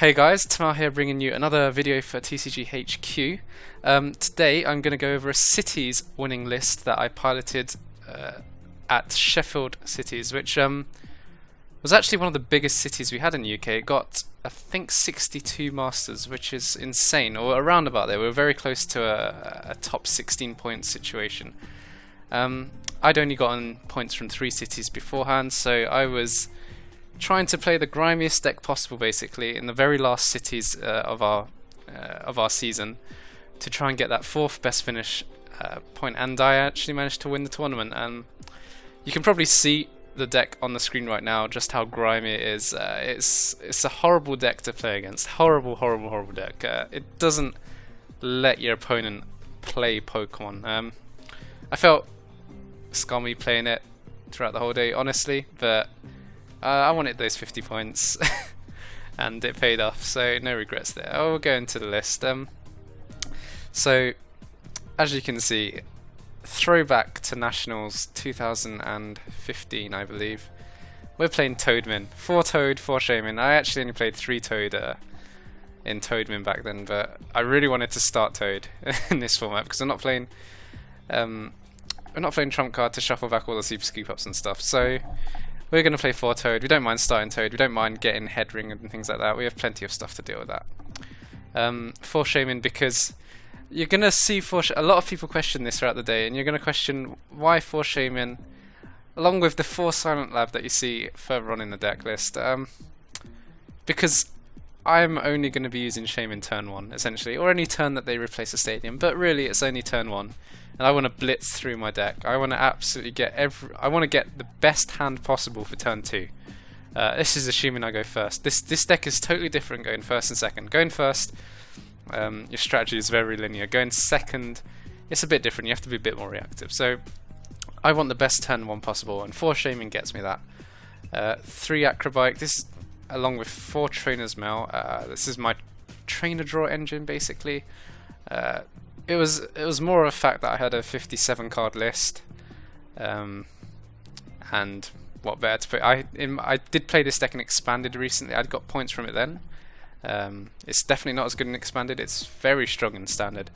Hey guys, Tamao here bringing you another video for TCG HQ. Today I'm going to go over a cities winning list that I piloted at Sheffield Cities, which was actually one of the biggest cities we had in the UK. It got, I think, 62 Masters, which is insane, or around about there. We were very close to a top 16 point situation. I'd only gotten points from 3 cities beforehand, so I was trying to play the grimiest deck possible, basically, in the very last cities of our season to try and get that 4th best finish point, and I actually managed to win the tournament. You can probably see the deck on the screen right now, just how grimy it is. It's a horrible deck to play against. Horrible deck. It doesn't let your opponent play Pokemon. I felt scummy playing it throughout the whole day, honestly, but I wanted those 50 points and it paid off, so no regrets there. I will go into the list. So as you can see, throwback to Nationals 2015, I believe. We're playing Toadman. 4 Toad, 4 Shaman. I actually only played 3 Toad in Toadman back then, but I really wanted to start Toad in this format because I'm not playing Trump card to shuffle back all the Super Scoop Ups and stuff. So we're going to play 4 Toad. We don't mind starting Toad. We don't mind getting head ring and things like that. We have plenty of stuff to deal with that. 4 Shaman, because you're going to see a lot of people question this throughout the day, and you're going to question why 4 Shaman, along with the 4 Silent Lab that you see further on in the deck list. Because I'm only going to be using Shaman turn 1, essentially, or any turn that they replace a stadium, but really it's only turn 1. And I want to blitz through my deck. I want to absolutely get I want to get the best hand possible for turn 2. This is assuming I go first. This deck is totally different going first and second. Going first, your strategy is very linear. Going second, it's a bit different. You have to be a bit more reactive. So I want the best turn 1 possible, and 4 Shaman gets me that. 3 Acrobike. This, along with 4 Trainer's Mail. This is my trainer draw engine, basically. It was more of a fact that I had a 57 card list, and what better to put. I did play this deck in Expanded recently. I'd got points from it then. It's definitely not as good in Expanded. It's very strong in Standard.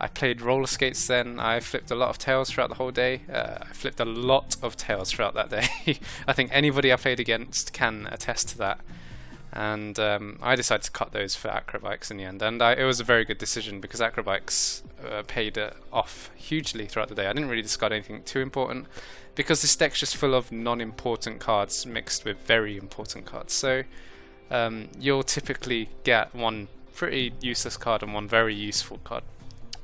I played Roller Skates then. I flipped a lot of Tails throughout the whole day. I flipped a lot of Tails throughout that day. I think anybody I played against can attest to that. And I decided to cut those for Acrobikes in the end, and it was a very good decision because Acrobikes paid off hugely throughout the day. I didn't really discard anything too important because this deck's just full of non-important cards mixed with very important cards. So you'll typically get 1 pretty useless card and 1 very useful card.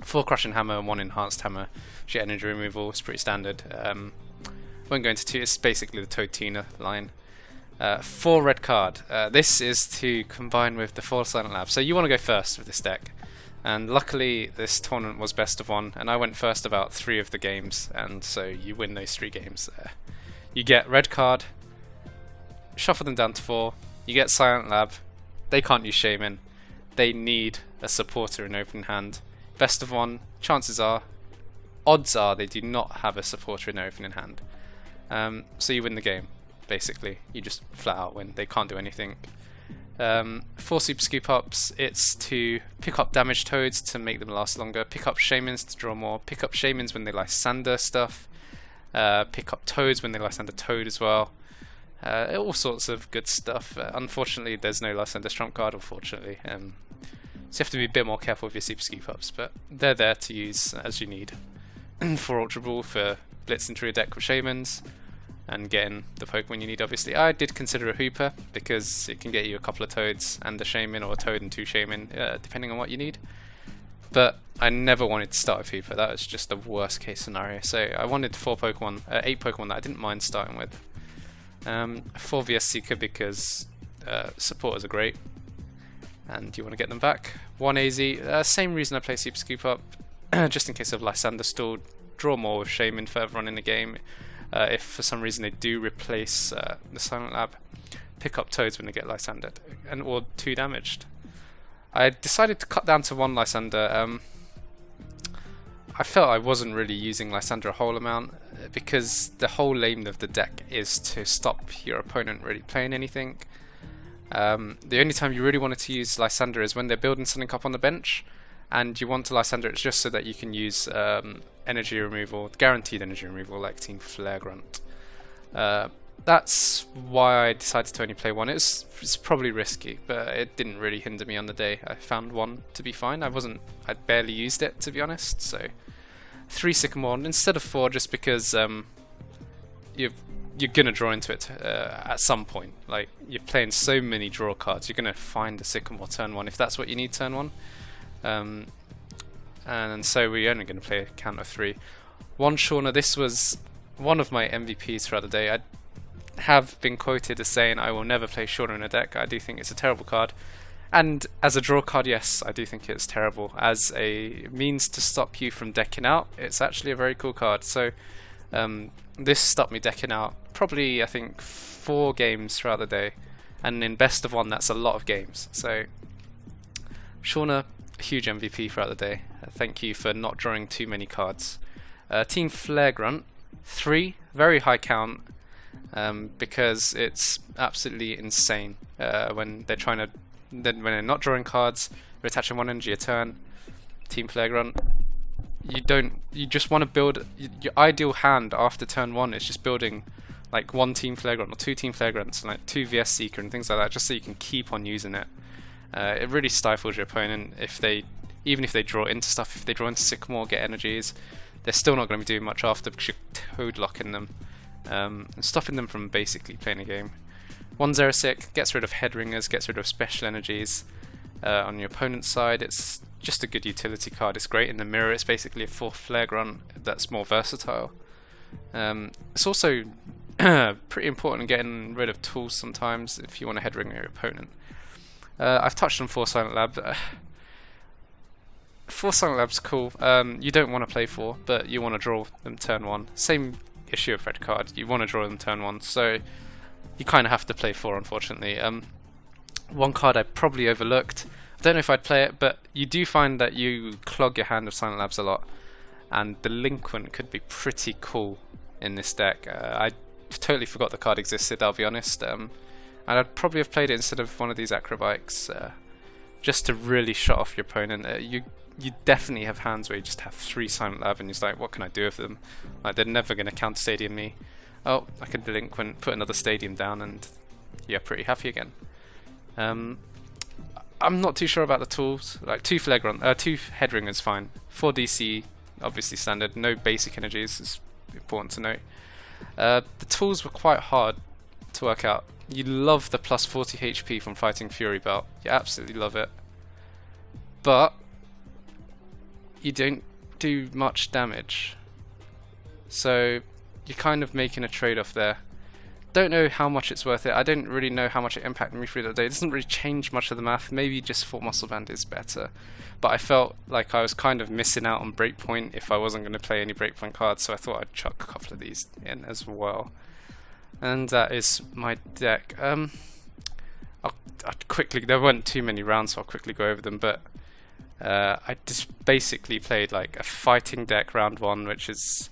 4 Crushing Hammer and 1 Enhanced Hammer. Shit, energy removal. It's pretty standard. Won't go into 2. It's basically the Toadtina line. 4 red card. This is to combine with the 4 Silent Lab. So you want to go first with this deck. And luckily this tournament was best of 1, and I went first about 3 of the games, and so you win those 3 games. You get red card, shuffle them down to 4, you get Silent Lab, they can't use Shaman, they need a supporter in open hand. Best of 1, chances are, odds are they do not have a supporter in opening hand. So you win the game. Basically, you just flat out win. They can't do anything. 4 Super Scoop Ups, it's to pick up damaged Toads to make them last longer, pick up Shamans to draw more, pick up Shamans when they Lysander stuff, pick up Toads when they Lysander Toad as well. All sorts of good stuff. Unfortunately, there's no Lysander Trump card, unfortunately. So you have to be a bit more careful with your Super Scoop Ups, but they're there to use as you need. 4 Ultra Ball for blitzing through a deck with Shamans and getting the Pokemon you need. Obviously, I did consider a Hooper because it can get you a couple of Toads and a Shaman, or a Toad and 2 Shaman, depending on what you need. But I never wanted to start with Hooper. That was just the worst case scenario. So I wanted 8 Pokemon that I didn't mind starting with. 4 VS Seeker because supporters are great and you want to get them back. 1 AZ, same reason I play Super Scoop Up, just in case of Lysander stall. Draw more with Shaman further on in the game. If for some reason they do replace the Silent Lab, pick up Toads when they get Lysandered, or 2 damaged. I decided to cut down to 1 Lysander. I felt I wasn't really using Lysander a whole amount because the whole aim of the deck is to stop your opponent really playing anything. The only time you really wanted to use Lysander is when they're building something up on the bench, and you want to Lysander it just so that you can use energy removal, guaranteed energy removal, like Team Flare Grunt. That's why I decided to only play one. It's probably risky, but it didn't really hinder me on the day. I found one to be fine. I barely used it, to be honest, so 3 Sycamore instead of 4, just because you're gonna draw into it at some point. Like, you're playing so many draw cards, you're gonna find a Sycamore turn 1 if that's what you need turn 1. And so we're only gonna play a count of 3. One Shauna, this was one of my MVPs throughout the day. I have been quoted as saying I will never play Shauna in a deck. I do think it's a terrible card. And as a draw card, yes, I do think it's terrible. As a means to stop you from decking out, it's actually a very cool card. So this stopped me decking out probably, I think, 4 games throughout the day. And in best of 1, that's a lot of games. So Shauna, huge MVP throughout the day. Thank you for not drawing too many cards. Team Flare Grunt, 3, very high count. Because it's absolutely insane when they're not drawing cards, they're attaching 1 energy a turn. Team Flare Grunt, you just want to build your ideal hand after turn 1 is just building like 1 Team Flare Grunt or 2 Team Flare Grunts and like 2 VS Seeker and things like that, just so you can keep on using it. It really stifles your opponent even if they draw into stuff. If they draw into Sycamore, get energies, they're still not going to be doing much after because you're toad locking them. And stopping them from basically playing a game. 1 Xerasic gets rid of Headringers, gets rid of special energies on your opponent's side. It's just a good utility card. It's great in the mirror. It's basically a 4th Flare Grunt that's more versatile. It's also pretty important in getting rid of tools sometimes if you want to Headringer your opponent. I've touched on 4 Silent Lab. 4 Silent Lab's cool. You don't want to play 4, but you want to draw them turn 1. Same issue of red card, you want to draw them turn 1, so you kind of have to play 4, unfortunately. One card I probably overlooked, I don't know if I'd play it, but you do find that you clog your hand of Silent Labs a lot, and Delinquent could be pretty cool in this deck. I totally forgot the card existed, I'll be honest, and I'd probably have played it instead of one of these acrobikes, just to really shut off your opponent. You definitely have hands where you just have 3 Silent Lab and you're like, what can I do with them? Like, they're never going to counter stadium me. Oh, I can Delinquent, put another stadium down, and yeah, pretty happy again. I'm not too sure about the tools. Like 2 Flagrant, 2 Headringers fine. 4 DC, obviously standard. No basic energies, it's important to note. The tools were quite hard to work out. You love the plus 40 HP from fighting Fury Belt. You absolutely love it. But you don't do much damage, so you're kind of making a trade-off there. Don't know how much it's worth it. I don't really know how much it impacted me through the day. It doesn't really change much of the math. Maybe just 4 Muscle Band is better, but I felt like I was kind of missing out on Breakpoint if I wasn't going to play any Breakpoint cards, so I thought I'd chuck a couple of these in as well. And that is my deck. I'll quickly, there weren't too many rounds, so I'll quickly go over them, but I just basically played like a fighting deck round 1, which is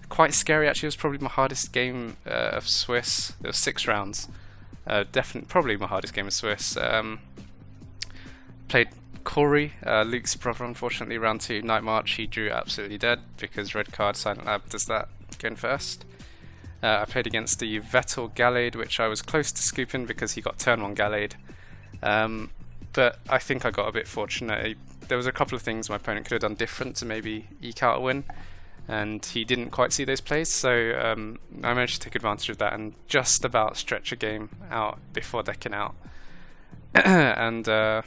quite scary. Actually, it was probably my hardest game of Swiss. There were 6 rounds. Definitely, probably my hardest game of Swiss. Played Corey, Luke's brother, unfortunately, round 2, Night March. He drew absolutely dead because red card Silent Lab does that going first. I played against the Vettel Gallade, which I was close to scooping because he got turn 1 Gallade. But I think I got a bit fortunate. There was a couple of things my opponent could have done different to maybe eke out a win, and he didn't quite see those plays, so I managed to take advantage of that and just about stretch a game out before decking out. And I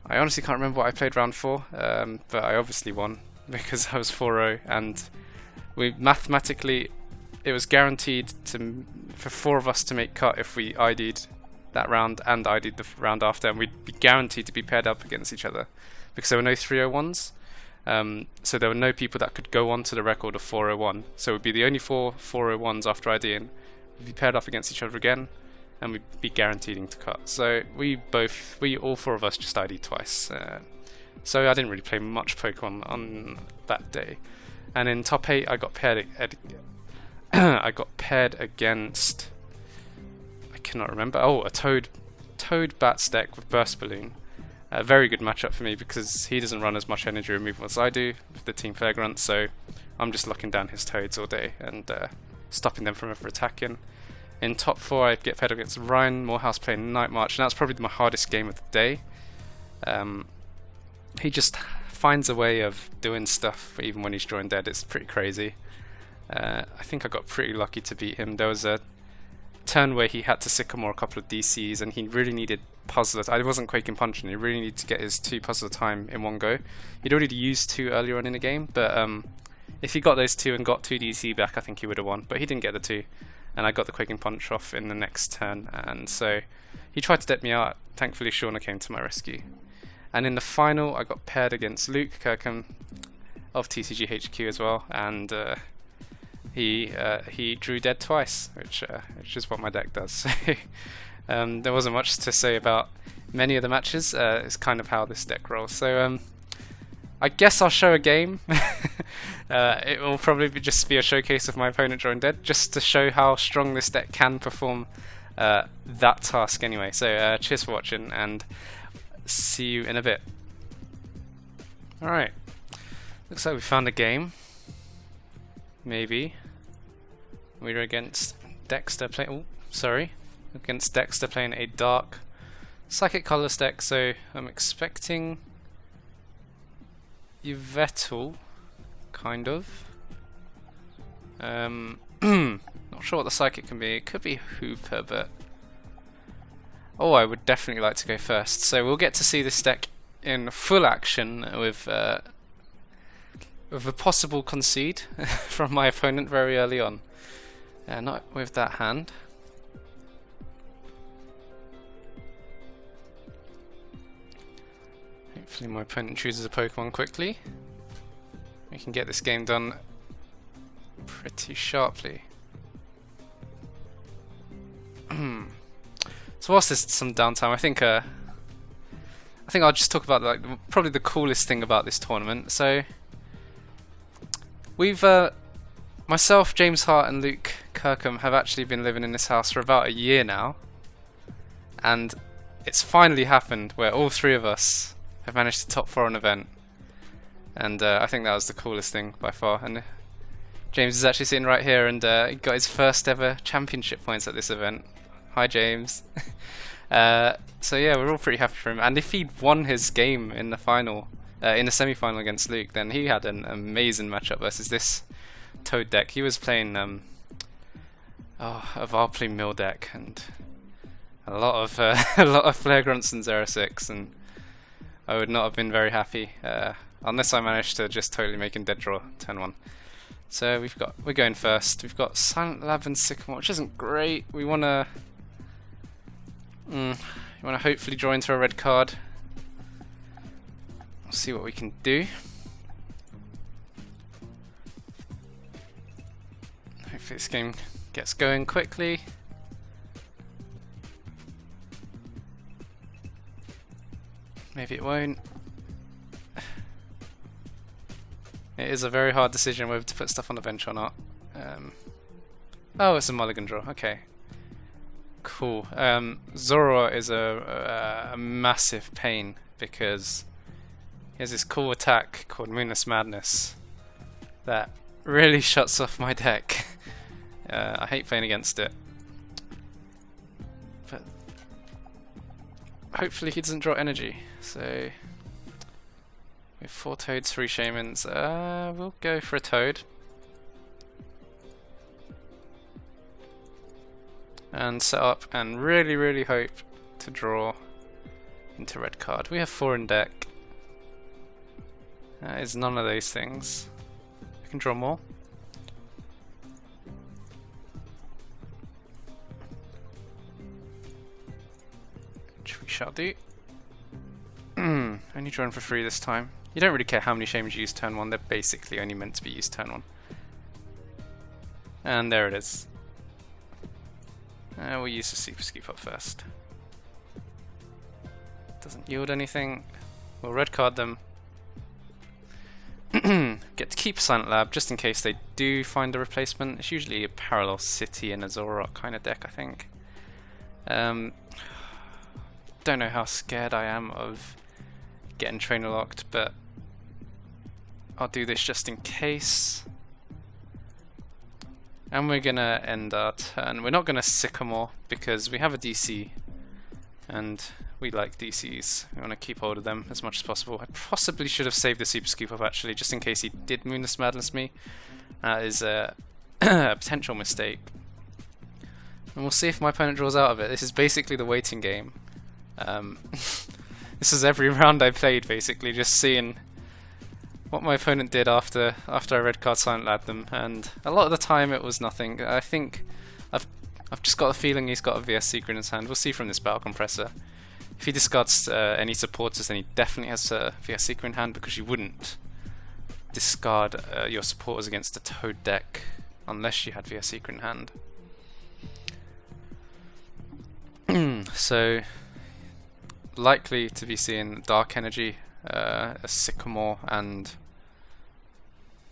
honestly can't remember what I played round 4, but I obviously won because I was 4-0, and we mathematically, it was guaranteed for 4 of us to make cut if we ID'd that round and ID'd the round after, and we'd be guaranteed to be paired up against each other because there were no 301s. So there were no people that could go on to the record of 401. So it would be the only 4 401s after IDing. We'd be paired up against each other again, and we'd be guaranteed to cut. So all 4 of us just ID'd twice. So I didn't really play much Pokemon on that day. And in top 8, I got paired. I got paired against, I cannot remember. Oh, a Toad Toad Bats deck with Burst Balloon. A very good matchup for me because he doesn't run as much energy removal as I do with the Team Flare Grunt, so I'm just locking down his Toads all day and stopping them from ever attacking. In top 4 I get paired against Ryan Morehouse playing Night March, and that's probably my hardest game of the day. He just finds a way of doing stuff even when he's drawing dead. It's pretty crazy. I think I got pretty lucky to beat him. There was a turn where he had to Sycamore a couple of DCs and he really needed Puzzler. I wasn't Quaking Punching, he really needed to get his 2 Puzzler time in one go. He'd already used 2 earlier on in the game, but if he got those 2 and got 2 DC back, I think he would have won, but he didn't get the 2. And I got the Quaking Punch off in the next turn, and so he tried to deck me out. Thankfully Shauna came to my rescue. And in the final I got paired against Luke Kirkham of TCG HQ as well, and he drew dead twice, which is what my deck does. So there wasn't much to say about many of the matches. It's kind of how this deck rolls. So I guess I'll show a game. It will probably just be a showcase of my opponent drawing dead, just to show how strong this deck can perform that task anyway. So cheers for watching, and see you in a bit. Alright, looks like we found a game. Maybe. We're against Dexter playing... Oh, sorry. Against Dexter playing a dark Psychic Colorless deck, so I'm expecting Yvetal, kind of. Not sure what the Psychic can be. It could be Hooper, but... Oh, I would definitely like to go first. So we'll get to see this deck in full action with a possible concede from my opponent very early on. Not with that hand. Hopefully my opponent chooses a Pokemon quickly. We can get this game done pretty sharply. So whilst there's some downtime, I think I'll just talk about probably the coolest thing about this tournament. So we've myself, James Hart and Luke Kirkham have actually been living in this house for about a year now, and it's finally happened where all 3 of us have managed to top 4 an event, and I think that was the coolest thing by far. And James is actually sitting right here, and he got his first ever championship points at this event. Hi James. So yeah, we're all pretty happy for him, and if he'd won his game in the final, in the semi-final against Luke, then he had an amazing matchup versus this Toad deck. He was playing a Varply Mill deck and a lot of Flare Grunts and 06, and I would not have been very happy unless I managed to just totally make him dead draw turn 1. So we're going first. We've got Silent Lab and Sycamore, which isn't great. We wanna hopefully draw into a red card. We'll see what we can do. Hopefully this game gets going quickly. Maybe it won't. It is a very hard decision whether to put stuff on the bench or not. Oh, it's a mulligan draw. Okay. Cool. Zoro is a massive pain because he has this cool attack called Moonless Madness that really shuts off my deck. I hate playing against it. But hopefully he doesn't draw energy. So with 4 Toads, 3 Shamans, we'll go for a Toad. And set up and really hope to draw into red card. We have 4 in deck. That is none of those things. I can draw more. Which we shall do. Only drawing for 3 this time. You don't really care how many Shamans you use turn 1, they're basically only meant to be used turn 1. And there it is. We'll use the Super Scoop up first. Doesn't yield anything. We'll red card them. Get to keep Silent Lab just in case they do find a replacement. It's usually a Parallel City and a Zoroark kind of deck, I think. don't know how scared I am of getting trainer locked, but I'll do this just in case. And we're gonna end our turn. We're not gonna Sycamore because we have a DC and we like DCs. We want to keep hold of them as much as possible. I possibly should have saved the Super Scoop up actually, just in case he did Moonless Madness me. That is a potential mistake. And we'll see if my opponent draws out of it. This is basically the waiting game. This is every round I played basically, just seeing what my opponent did after I red card Silent Lab them, and a lot of the time it was nothing. I think I've just got a feeling he's got a VS Secret in his hand. We'll see from this Battle Compressor. If he discards any supporters, then he definitely has a VS Secret in hand, because you wouldn't discard your supporters against a Toad deck unless you had VS Secret in hand. So likely to be seeing Dark Energy, a Sycamore, and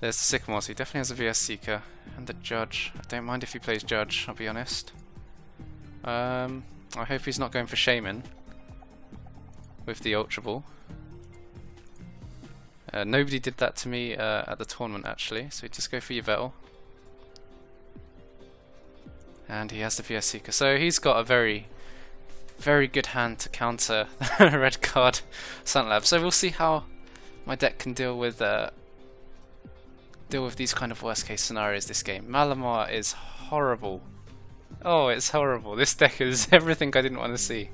there's the Sycamore, so he definitely has a VS Seeker, and the Judge. I don't mind if he plays Judge, I'll be honest. I hope he's not going for Shaman with the Ultra Ball. Nobody did that to me at the tournament actually, so just go for your Yveltal. And he has the VS Seeker, so he's got a very good hand to counter red card Silent Lab. So we'll see how my deck can deal with these kind of worst case scenarios this game. Malamar is horrible. Oh, it's horrible. This deck is everything I didn't want to see.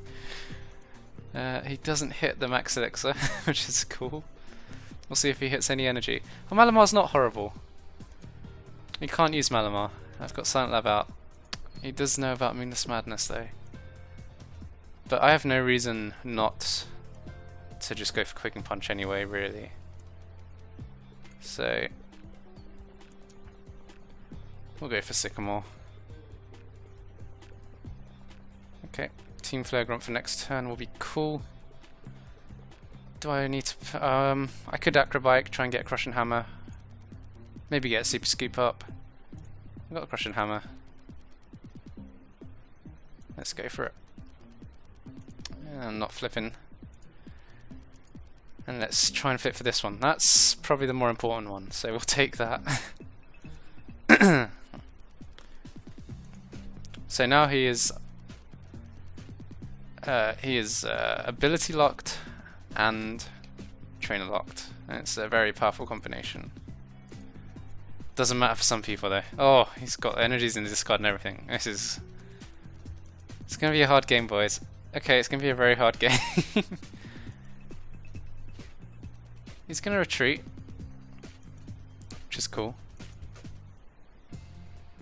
He doesn't hit the Max Elixir, which is cool. We'll see if he hits any energy. Oh, Malamar's not horrible. You can't use Malamar. I've got Silent Lab out. He does know about Moonless Madness though. But I have no reason not to just go for Quicking Punch anyway, really. So we'll go for Sycamore. Okay, Team Flare Grunt for next turn will be cool. Do I need to... I could Acrobike, try and get a Crushing Hammer. Maybe get a Super Scoop up. I've got a Crushing Hammer. Let's go for it. I'm not flipping. And let's try and flip for this one. That's probably the more important one, so we'll take that. So now he is ability locked and trainer locked. And it's a very powerful combination. Doesn't matter for some people though. Oh, he's got energies in the discard and everything. It's gonna be a hard game, boys. Okay, it's gonna be a very hard game. He's gonna retreat, which is cool.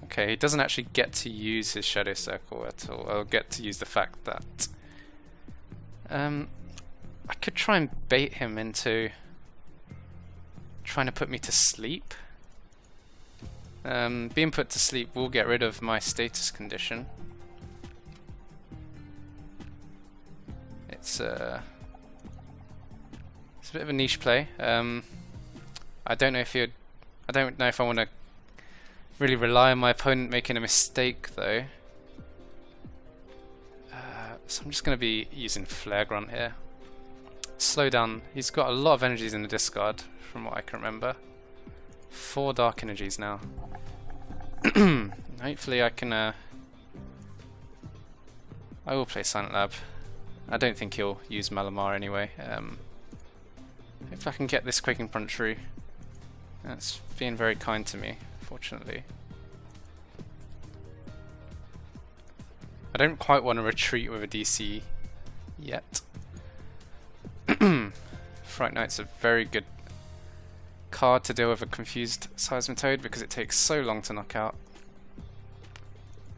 Okay, he doesn't actually get to use his Shadow Circle at all. I'll get to use the fact that I could try and bait him into trying to put me to sleep. Being put to sleep will get rid of my status condition. It's a bit of a niche play. I don't know if I want to really rely on my opponent making a mistake though. So I'm just going to be using Flare Grunt here. Slow down. He's got a lot of energies in the discard, from what I can remember. 4 dark energies now. Hopefully I can. I will play Silent Lab. I don't think he'll use Malamar anyway. If I can get this Quaking Punch through. That's being very kind to me, fortunately. I don't quite want to retreat with a DC yet. Fright Knight's a very good card to deal with a confused Seismitoad because it takes so long to knock out.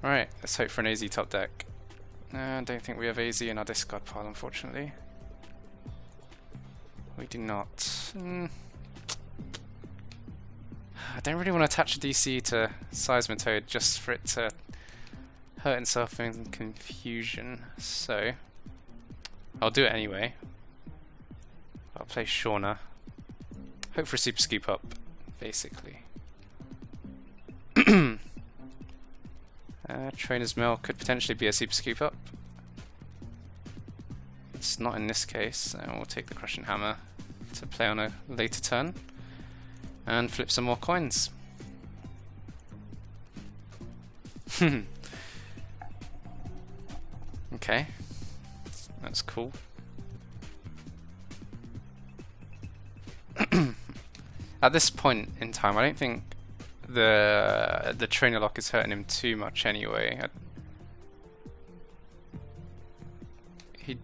Right, let's hope for an AZ top deck. I don't think we have AZ in our discard pile, unfortunately. We do not. I don't really want to attach a DC to Seismitoad just for it to hurt himself in confusion, so I'll do it anyway. I'll play Shauna. Hope for a Super Scoop up, basically. Trainer's Mill could potentially be a Super Scoop up. It's not in this case, and we'll take the Crushing Hammer to play on a later turn and flip some more coins. Okay, that's cool. At this point in time, I don't think the trainer lock is hurting him too much anyway.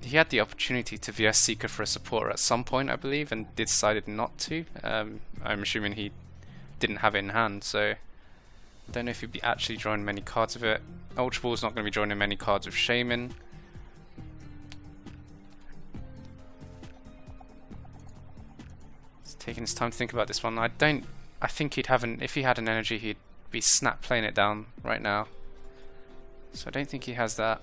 He had the opportunity to VS Seeker for a supporter at some point, I believe, and decided not to. I'm assuming he didn't have it in hand, so I don't know if he'd be actually drawing many cards of it. Ultra Ball's not going to be drawing many cards with Shaman. He's taking his time to think about this one. I think he'd have if he had an energy, he'd be snap playing it down right now. So I don't think he has that.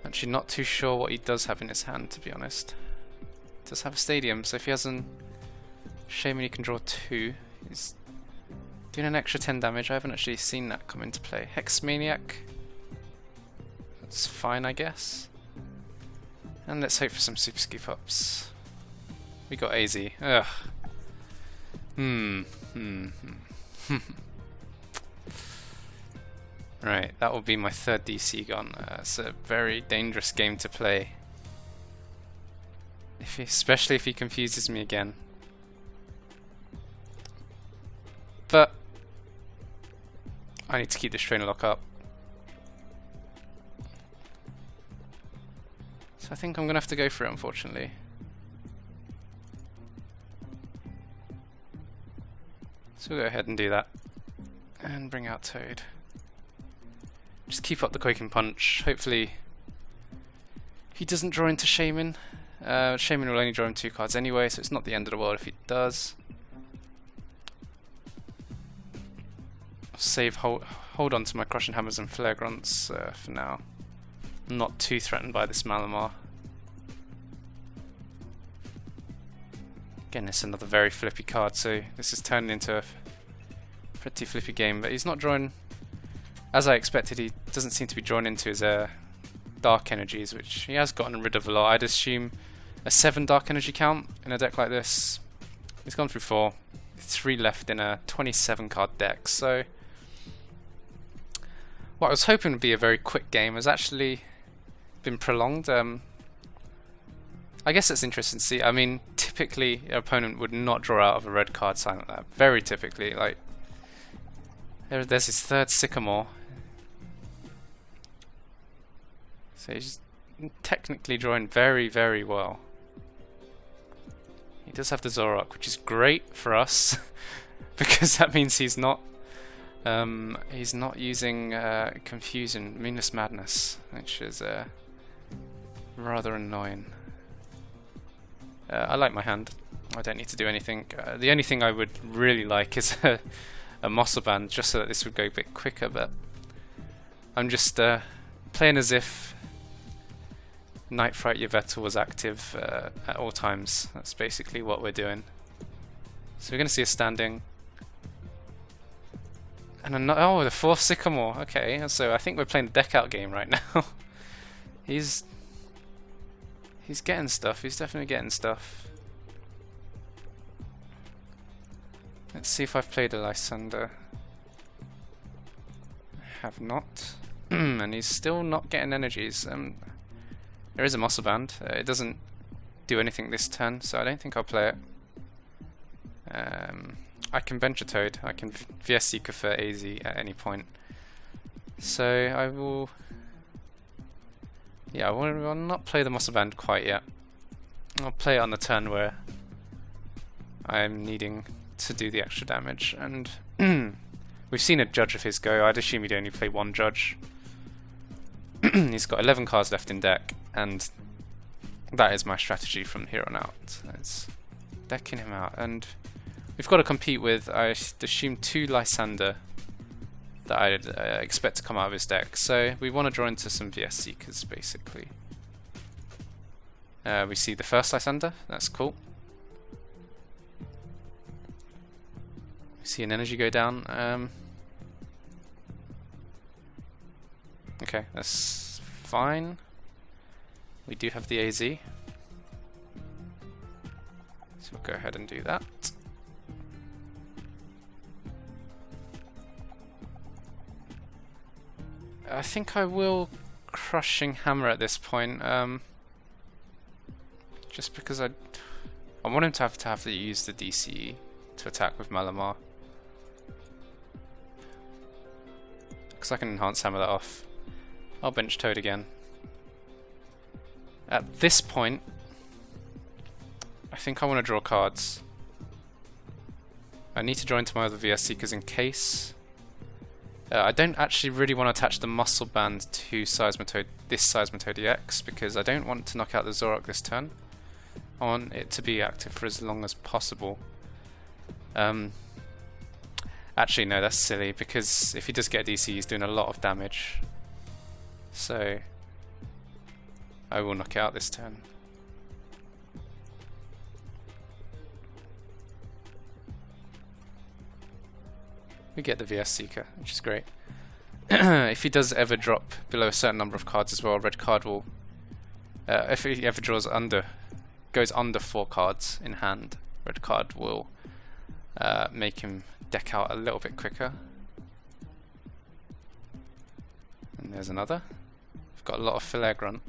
Actually not too sure what he does have in his hand, to be honest. He does have a Stadium, so if he has an Shaman he can draw 2. He's doing an extra 10 damage. I haven't actually seen that come into play. Hex Maniac. That's fine, I guess. And let's hope for some Super Scoop Ups. We got AZ. Ugh. Right, that will be my 3rd DC gone. It's a very dangerous game to play. Especially if he confuses me again. But I need to keep this trainer lock up. So I think I'm going to have to go for it, unfortunately. So we'll go ahead and do that. And bring out Toad. Just keep up the Quaking Punch. Hopefully he doesn't draw into Shaman. Shaman will only draw him 2 cards anyway, so it's not the end of the world if he does. Save, hold on to my Crushing Hammers and Flare Grunts for now. I'm not too threatened by this Malamar. Again, it's another very flippy card, so this is turning into a pretty flippy game, but he's not drawing. As I expected, he doesn't seem to be drawn into his dark energies, which he has gotten rid of a lot. I'd assume a 7 dark energy count in a deck like this. He's gone through 4, 3 left in a 27 card deck, so what I was hoping would be a very quick game has actually been prolonged. I guess it's interesting to see. I mean, typically your opponent would not draw out of a red card sign like that. Very typically, like there's his 3rd Sycamore. So he's technically drawing very, very well. He does have the Zorok, which is great for us because that means he's not using Confusion, Meanness Madness, which is rather annoying. I like my hand. I don't need to do anything. The only thing I would really like is a Muscle Band, just so that this would go a bit quicker, but I'm just playing as if Night Fright Yveltal was active at all times. That's basically what we're doing. So we're going to see a standing. And oh, the 4th Sycamore. Okay, so I think we're playing the deck out game right now. He's getting stuff. He's definitely getting stuff. Let's see if I've played a Lysander. I have not. And he's still not getting energies. There is a Muscle Band. It doesn't do anything this turn, so I don't think I'll play it. I can bench a Toad. I can VS Seeker for AZ at any point. So I will. Yeah, I will not play the Muscle Band quite yet. I'll play it on the turn where I'm needing to do the extra damage. And we've seen a Judge of his go. I'd assume he'd only play 1 Judge. He's got 11 cards left in deck, and that is my strategy from here on out. It's decking him out, and we've got to compete with, I assume, 2 Lysander that I'd expect to come out of his deck. So we want to draw into some VS Seekers, basically. We see the first Lysander, that's cool. We see an energy go down. Okay, that's fine. We do have the AZ. So we'll go ahead and do that. I think I will Crushing Hammer at this point, just because I want him to have to use the DCE to attack with Malamar. Because I can Enhance Hammer that off. I'll bench Toad again. At this point, I think I want to draw cards. I need to draw into my other VS Seekers in case. I don't actually really want to attach the Muscle Band to Seismitoad, this Seismitoad EX, because I don't want to knock out the Zoroark this turn. I want it to be active for as long as possible. Actually, no, that's silly, because if he does get a DC, he's doing a lot of damage. So, I will knock it out this turn. We get the VS Seeker, which is great. If he does ever drop below a certain number of cards as well, red card will... if he ever goes under 4 cards in hand, red card will make him deck out a little bit quicker. And there's another. We've got a lot of Filaire Grunt.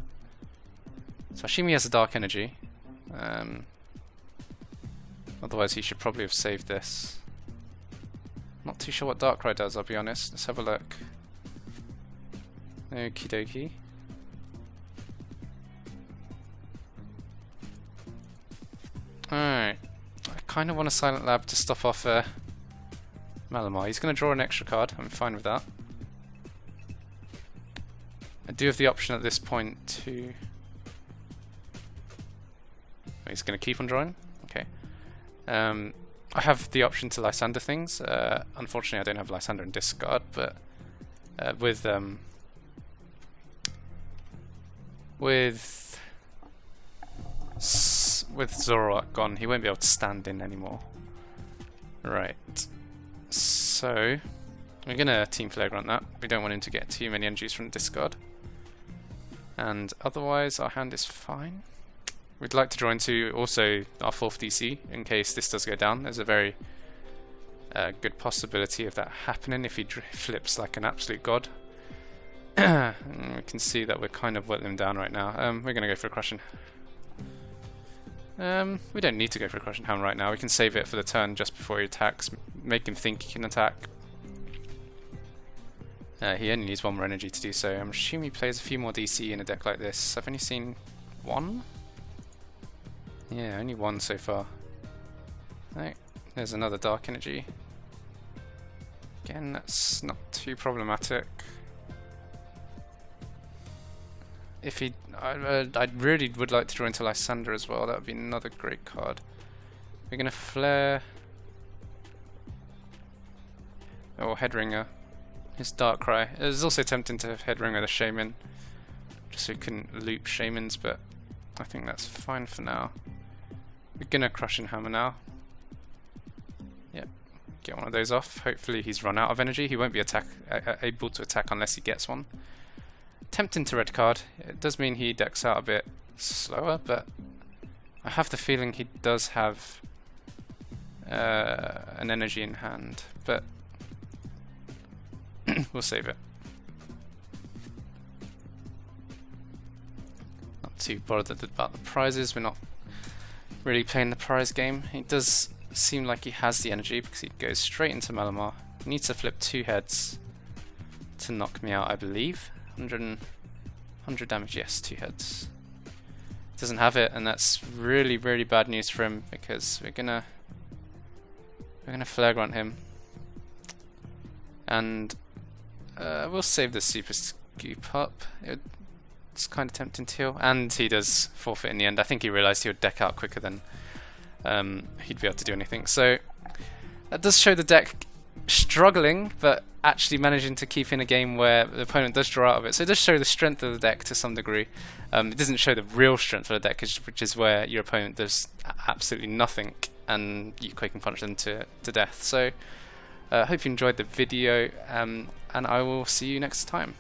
So I assume he has a Dark Energy. Otherwise he should probably have saved this. Not too sure what Darkrai does, I'll be honest. Let's have a look. Okie dokie. Alright. I kind of want a Silent Lab to stop off Malamar. He's going to draw an extra card. I'm fine with that. I do have the option at this point to... Oh, he's going to keep on drawing? Okay. I have the option to Lysander things. Unfortunately, I don't have Lysander and discard, but with Zoroark gone, he won't be able to stand in anymore. Right. So we're gonna Team Filaire Grunt that. We don't want him to get too many energies from discard. And otherwise, our hand is fine. We'd like to draw into also our 4th DC in case this does go down. There's a very good possibility of that happening if he flips like an absolute god. We can see that we're kind of whittling him down right now. We're going to go for a Crushing. We don't need to go for a Crushing Hammer right now. We can save it for the turn just before he attacks, make him think he can attack. He only needs 1 more energy to do so. I'm assuming he plays a few more DC in a deck like this. I've only seen 1? Yeah, only 1 so far. Right, there's another Dark Energy. Again, that's not too problematic. If he, I really would like to draw into Lysander as well. That would be another great card. We're gonna Flare. Or Headringer. His Darkrai. It was also tempting to Headringer the Shaman, just so we couldn't loop Shamans, but I think that's fine for now. We're gonna Crushing Hammer now. Yep, get one of those off. Hopefully he's run out of energy. He won't be able to attack unless he gets one. Tempting to red card. It does mean he decks out a bit slower, but I have the feeling he does have an energy in hand, but we'll save it. Not too bothered about the prizes. We're not really playing the prize game. It does seem like he has the energy because he goes straight into Malamar. He needs to flip 2 heads to knock me out, I believe. 100 damage, yes, 2 heads. Doesn't have it, and that's really, really bad news for him because we're gonna Filaire Grunt him, and we'll save the Super Scoop up. It's kind of tempting to heal, and he does forfeit in the end. I think he realised he would deck out quicker than he'd be able to do anything. So that does show the deck struggling, but actually managing to keep in a game where the opponent does draw out of it. So it does show the strength of the deck to some degree. It doesn't show the real strength of the deck, which is where your opponent does absolutely nothing and you Quaking Punch them to death. So I hope you enjoyed the video, and I will see you next time.